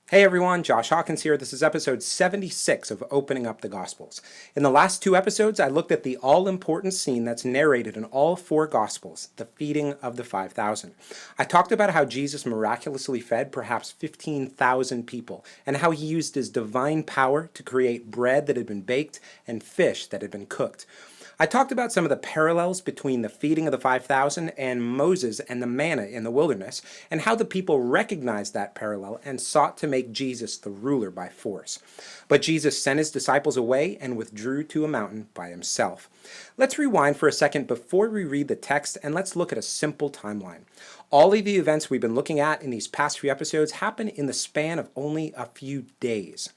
Hey everyone, Josh Hawkins here. This is episode 76 of Opening Up the Gospels. In the last two episodes, I looked at the all-important scene that's narrated in all four Gospels, the feeding of the 5,000. I talked about how Jesus miraculously fed perhaps 15,000 people, and how he used his divine power to create bread that had been baked and fish that had been cooked. I talked about some of the parallels between the feeding of the 5,000 and Moses and the manna in the wilderness, and how the people recognized that parallel and sought to make Jesus the ruler by force. But Jesus sent his disciples away and withdrew to a mountain by himself. Let's rewind for a second before we read the text, and let's look at a simple timeline. All of the events we've been looking at in these past few episodes happen in the span of only a few days.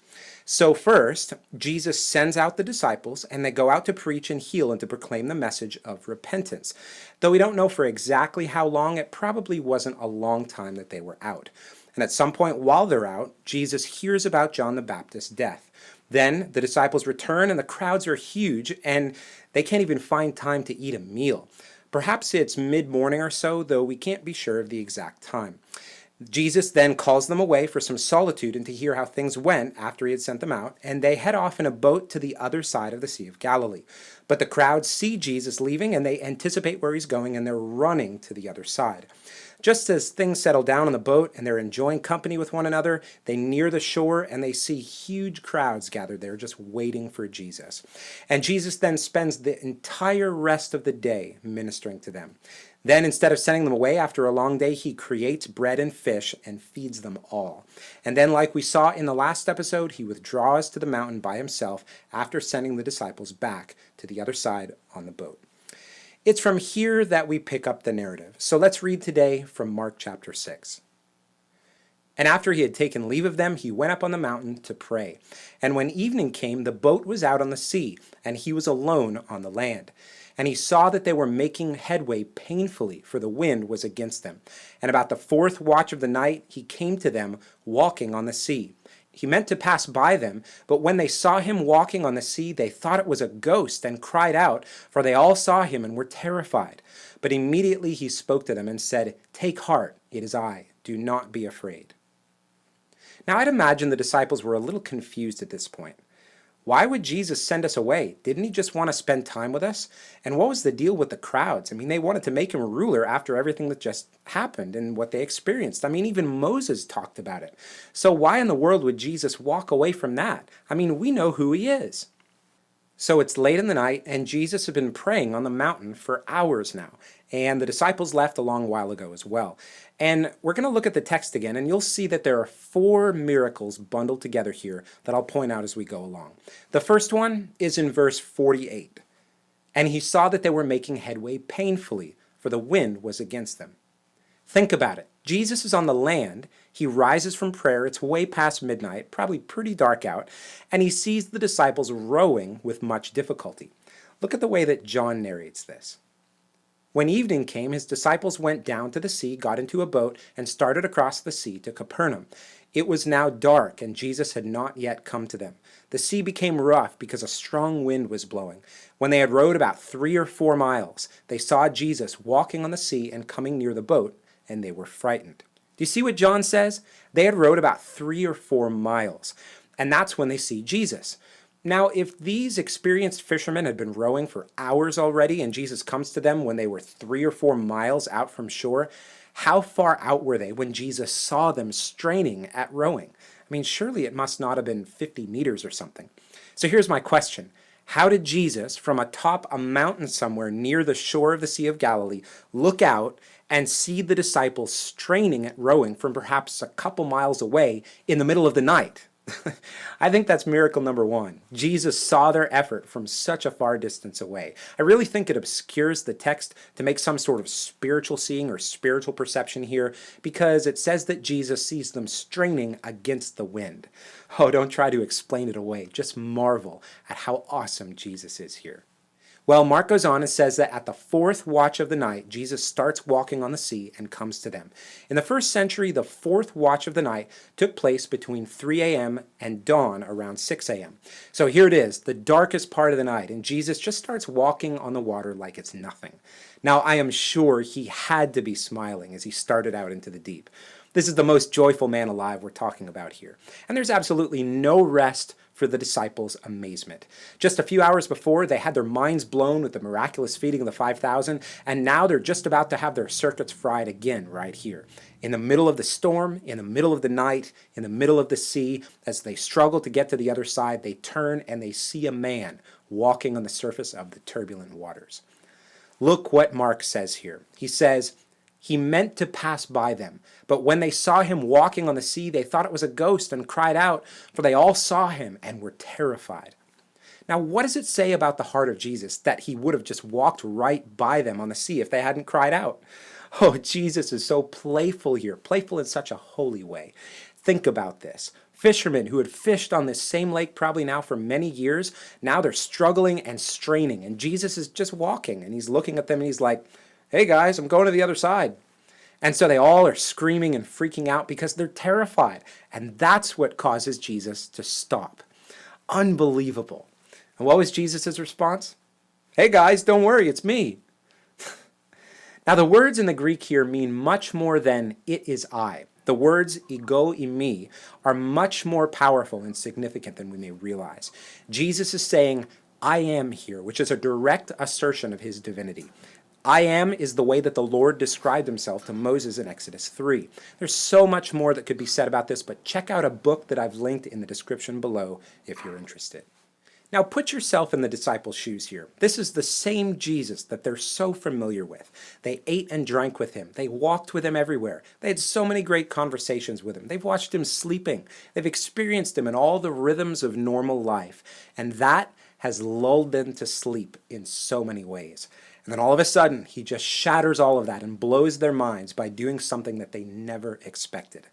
So first, Jesus sends out the disciples, and they go out to preach and heal and to proclaim the message of repentance. Though we don't know for exactly how long, it probably wasn't a long time that they were out. And at some point while they're out, Jesus hears about John the Baptist's death. Then the disciples return, and the crowds are huge, and they can't even find time to eat a meal. Perhaps it's mid-morning or so, though we can't be sure of the exact time. Jesus then calls them away for some solitude and to hear how things went after he had sent them out, and they head off in a boat to the other side of the Sea of Galilee. But the crowds see Jesus leaving, and they anticipate where he's going, and they're running to the other side. Just as things settle down on the boat and they're enjoying company with one another, they near the shore and they see huge crowds gathered there just waiting for Jesus. And Jesus then spends the entire rest of the day ministering to them. Then, instead of sending them away after a long day, he creates bread and fish and feeds them all. And then, like we saw in the last episode, he withdraws to the mountain by himself after sending the disciples back to the other side on the boat. It's from here that we pick up the narrative. So let's read today from Mark chapter 6. And after he had taken leave of them, he went up on the mountain to pray. And when evening came, the boat was out on the sea, and he was alone on the land. And he saw that they were making headway painfully, for the wind was against them. And about the fourth watch of the night, he came to them, walking on the sea. He meant to pass by them, but when they saw him walking on the sea, they thought it was a ghost and cried out, for they all saw him and were terrified. But immediately he spoke to them and said, "Take heart, it is I. Do not be afraid." Now I'd imagine the disciples were a little confused at this point. Why would Jesus send us away? Didn't he just want to spend time with us? And what was the deal with the crowds? I mean, they wanted to make him a ruler after everything that just happened and what they experienced. I mean, even Moses talked about it. So why in the world would Jesus walk away from that? I mean, we know who he is. So it's late in the night, and Jesus had been praying on the mountain for hours now. And the disciples left a long while ago as well. And we're going to look at the text again, and you'll see that there are four miracles bundled together here that I'll point out as we go along. The first one is in verse 48. And he saw that they were making headway painfully, for the wind was against them. Think about it. Jesus is on the land. He rises from prayer. It's way past midnight, probably pretty dark out, and he sees the disciples rowing with much difficulty. Look at the way that John narrates this. When evening came, his disciples went down to the sea, got into a boat, and started across the sea to Capernaum. It was now dark, and Jesus had not yet come to them. The sea became rough because a strong wind was blowing. When they had rowed about 3 or 4 miles, they saw Jesus walking on the sea and coming near the boat, and they were frightened. Do you see what John says? They had rowed about 3 or 4 miles, and that's when they see Jesus. Now, if these experienced fishermen had been rowing for hours already and Jesus comes to them when they were 3 or 4 miles out from shore, how far out were they when Jesus saw them straining at rowing? I mean, surely it must not have been 50 meters or something. So here's my question. How did Jesus, from atop a mountain somewhere near the shore of the Sea of Galilee, look out and see the disciples straining at rowing from perhaps a couple miles away in the middle of the night? I think that's miracle number one. Jesus saw their effort from such a far distance away. I really think it obscures the text to make some sort of spiritual seeing or spiritual perception here, because it says that Jesus sees them straining against the wind. Oh, don't try to explain it away. Just marvel at how awesome Jesus is here. Well, Mark goes on and says that at the fourth watch of the night, Jesus starts walking on the sea and comes to them. In the first century, the fourth watch of the night took place between 3 a.m. and dawn around 6 a.m. So here it is, the darkest part of the night, and Jesus just starts walking on the water like it's nothing. Now, I am sure he had to be smiling as he started out into the deep. This is the most joyful man alive we're talking about here. And there's absolutely no rest for the disciples' amazement. Just a few hours before, they had their minds blown with the miraculous feeding of the 5,000, and now they're just about to have their circuits fried again right here. In the middle of the storm, in the middle of the night, in the middle of the sea, as they struggle to get to the other side, they turn and they see a man walking on the surface of the turbulent waters. Look what Mark says here. He says, he meant to pass by them, but when they saw him walking on the sea, they thought it was a ghost and cried out, for they all saw him and were terrified. Now, what does it say about the heart of Jesus that he would have just walked right by them on the sea if they hadn't cried out? Oh, Jesus is so playful here, playful in such a holy way. Think about this. Fishermen who had fished on this same lake probably now for many years, now they're struggling and straining, and Jesus is just walking, and he's looking at them and he's like, hey guys, I'm going to the other side. And so they all are screaming and freaking out because they're terrified. And that's what causes Jesus to stop. Unbelievable. And what was Jesus' response? Hey guys, don't worry, it's me. Now the words in the Greek here mean much more than it is I. The words ego eimi are much more powerful and significant than we may realize. Jesus is saying, I am here, which is a direct assertion of his divinity. I am is the way that the Lord described himself to Moses in Exodus 3. There's so much more that could be said about this, but check out a book that I've linked in the description below if you're interested. Now put yourself in the disciples' shoes here. This is the same Jesus that they're so familiar with. They ate and drank with him. They walked with him everywhere. They had so many great conversations with him. They've watched him sleeping. They've experienced him in all the rhythms of normal life. And that has lulled them to sleep in so many ways. And then all of a sudden, he just shatters all of that and blows their minds by doing something that they never expected.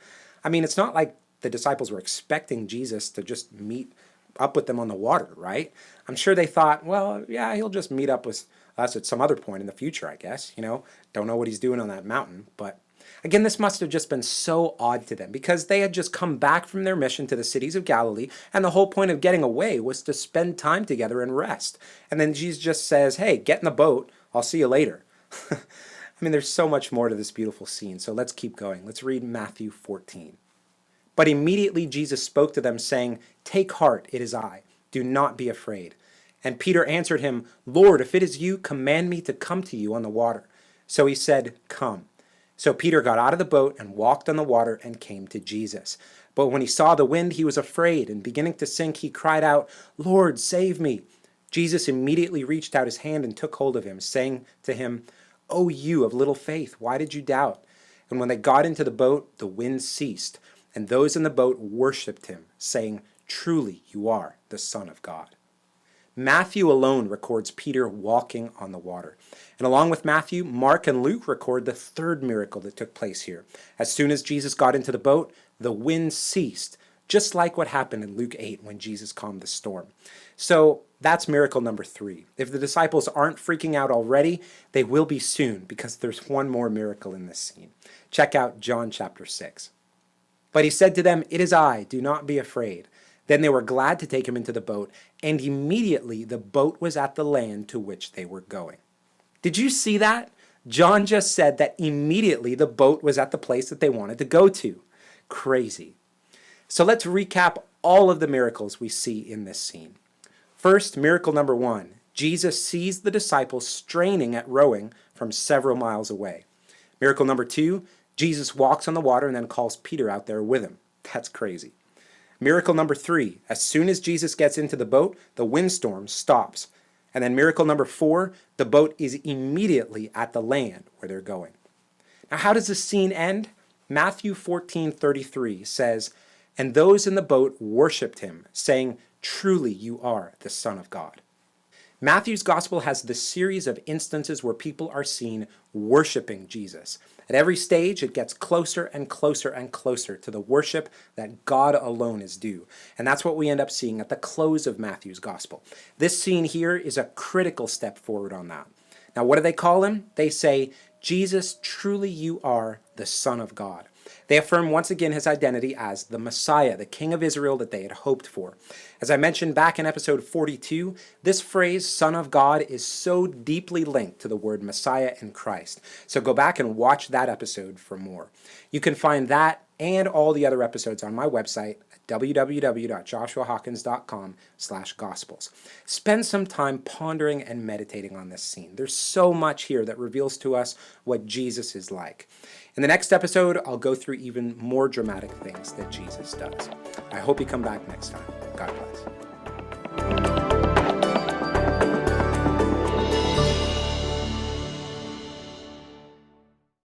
I mean, it's not like the disciples were expecting Jesus to just meet up with them on the water, right? I'm sure they thought, well, yeah, he'll just meet up with us at some other point in the future, I guess. Don't know what he's doing on that mountain. But again, this must have just been so odd to them because they had just come back from their mission to the cities of Galilee, and the whole point of getting away was to spend time together and rest. And then Jesus just says, hey, get in the boat. I'll see you later. I mean, there's so much more to this beautiful scene, so let's keep going. Let's read Matthew 14. But immediately Jesus spoke to them, saying, take heart, it is I. Do not be afraid. And Peter answered him, Lord, if it is you, command me to come to you on the water. So he said, come. So Peter got out of the boat and walked on the water and came to Jesus. But when he saw the wind, he was afraid, and beginning to sink, he cried out, Lord, save me. Jesus immediately reached out his hand and took hold of him, saying to him, O you of little faith, why did you doubt? And when they got into the boat, the wind ceased, and those in the boat worshipped him, saying, truly you are the Son of God. Matthew alone records Peter walking on the water. And along with Matthew, Mark and Luke record the third miracle that took place here. As soon as Jesus got into the boat, the wind ceased, just like what happened in Luke 8 when Jesus calmed the storm. So that's miracle number 3. If the disciples aren't freaking out already, they will be soon because there's one more miracle in this scene. Check out John chapter 6. But he said to them, it is I, do not be afraid. Then they were glad to take him into the boat, and immediately the boat was at the land to which they were going. Did you see that? John just said that immediately the boat was at the place that they wanted to go to. Crazy. So let's recap all of the miracles we see in this scene. First, miracle number 1. Jesus sees the disciples straining at rowing from several miles away. Miracle number 2. Jesus walks on the water and then calls Peter out there with him. That's crazy. Miracle number 3. As soon as Jesus gets into the boat, the windstorm stops. And then miracle number 4. The boat is immediately at the land where they're going. Now, how does the scene end? Matthew 14:33 says, and those in the boat worshipped him, saying, truly you are the Son of God. Matthew's gospel has this series of instances where people are seen worshiping Jesus. At every stage, it gets closer and closer and closer to the worship that God alone is due. And that's what we end up seeing at the close of Matthew's gospel. This scene here is a critical step forward on that. Now, what do they call him? They say, Jesus, truly you are the Son of God. They affirm once again his identity as the Messiah, the King of Israel that they had hoped for. As I mentioned back in episode 42, this phrase, Son of God, is so deeply linked to the word Messiah in Christ. So go back and watch that episode for more. You can find that and all the other episodes on my website at www.joshuahawkins.com/gospels. Spend some time pondering and meditating on this scene. There's so much here that reveals to us what Jesus is like. In the next episode, I'll go through even more dramatic things that Jesus does. I hope you come back next time. God bless.